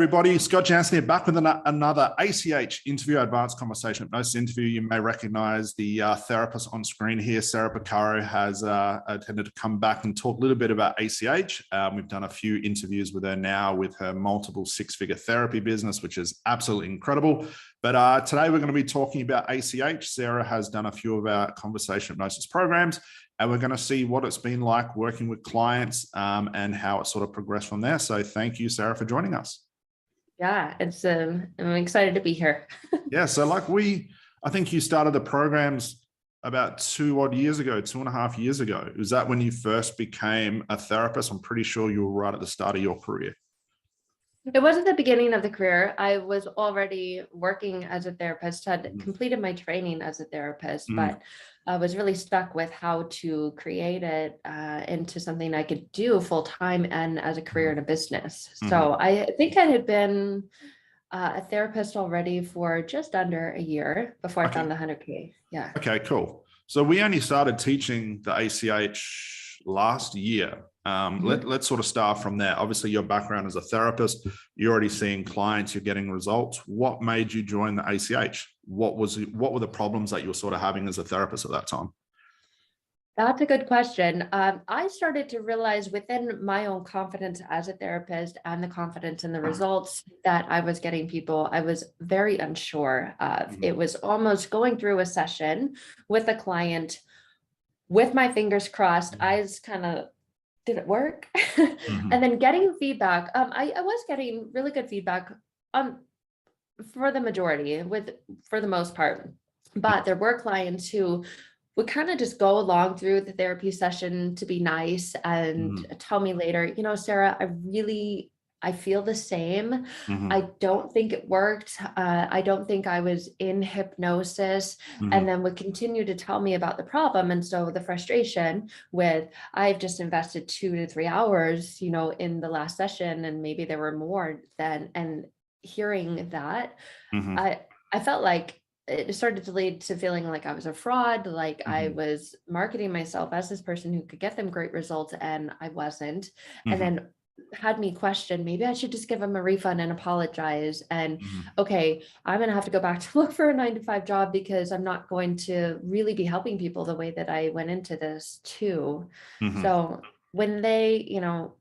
Everybody, Scott Jansen here, back with another ACH interview, Advanced Conversation Hypnosis interview. You may recognize the therapist on screen here. Sarah has attended to come back and talk a little bit about ACH. We've done a few interviews with her now with her multiple six-figure therapy business, which is absolutely incredible. But today we're going to be talking about ACH. Sarah has done a few of our conversation hypnosis programs, and we're going to see what it's been like working with clients and how it sort of progressed from there. So thank you, Sarah, for joining us. Yeah, I'm excited to be here. Yeah, so I think you started the programs about 2.5 years ago. Was that when you first became a therapist? I'm pretty sure you were right at the start of your career. It wasn't the beginning of the career. I was already working as a therapist, had completed my training as a therapist, but I was really stuck with how to create it into something I could do full time and as a career in a business. So I think I had been a therapist already for just under a year before I found the 100K. Yeah. Okay, cool. So we only started teaching the ACH last year. Let's sort of start from there. Obviously, your background as a therapist, you're already seeing clients, you're getting results. What made you join the ACH? What were the problems that you were sort of having as a therapist at that time? That's a good question. I started to realize within my own confidence as a therapist and the confidence in the results that I was getting people, I was very unsure of. It was almost going through a session with a client with my fingers crossed, eyes kind of, did it work? And then getting feedback. I was getting really good feedback for the majority, for the most part. But there were clients who would kind of just go along through the therapy session to be nice and tell me later, you know, Sarah, I feel the same. I don't think it worked. I don't think I was in hypnosis, and then would continue to tell me about the problem. And so the frustration with, I've just invested 2 to 3 hours, you know, in the last session, and maybe there were more then, and hearing that, I felt like it started to lead to feeling like I was a fraud, like I was marketing myself as this person who could get them great results, and I wasn't. And then had me question, maybe I should just give them a refund and apologize. And okay, I'm going to have to go back to look for a 9-to-5 job because I'm not going to really be helping people the way that I went into this too. So when they, you know,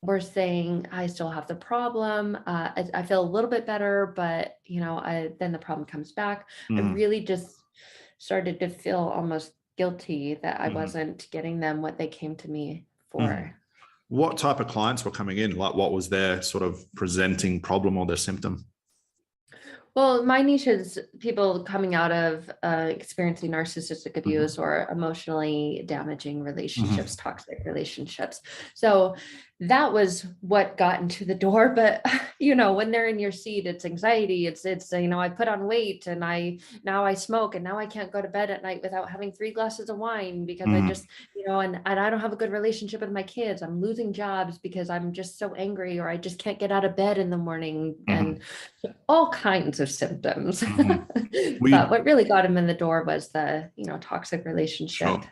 were saying, I still have the problem, I feel a little bit better, but you know, then the problem comes back. I really just started to feel almost guilty that I wasn't getting them what they came to me for. What type of clients were coming in? Like, what was their sort of presenting problem or their symptom? Well, my niche is people coming out of experiencing narcissistic abuse or emotionally damaging relationships, toxic relationships. So that was what got into the door. But, you know, when they're in your seat, it's anxiety. It's, you know, I put on weight and now I smoke and now I can't go to bed at night without having 3 glasses of wine because I just, you know, and I don't have a good relationship with my kids. I'm losing jobs because I'm just so angry, or I just can't get out of bed in the morning, and all kinds of symptoms. But what really got him in the door was the, you know, toxic relationship. Sure.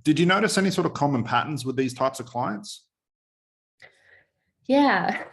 Did you notice any sort of common patterns with these types of clients? Yeah,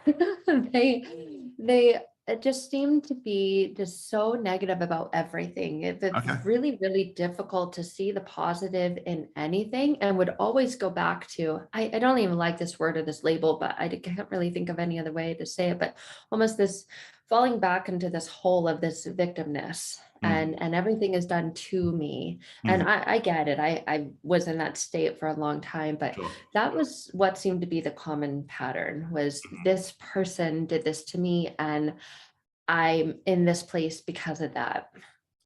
they just seemed to be just so negative about everything. It's really, really difficult to see the positive in anything, and would always go back to, I don't even like this word or this label, but I can't really think of any other way to say it, but almost this falling back into this hole of this victimness. And everything is done to me. And I get it. I was in that state for a long time, but that was what seemed to be the common pattern, was this person did this to me and I'm in this place because of that.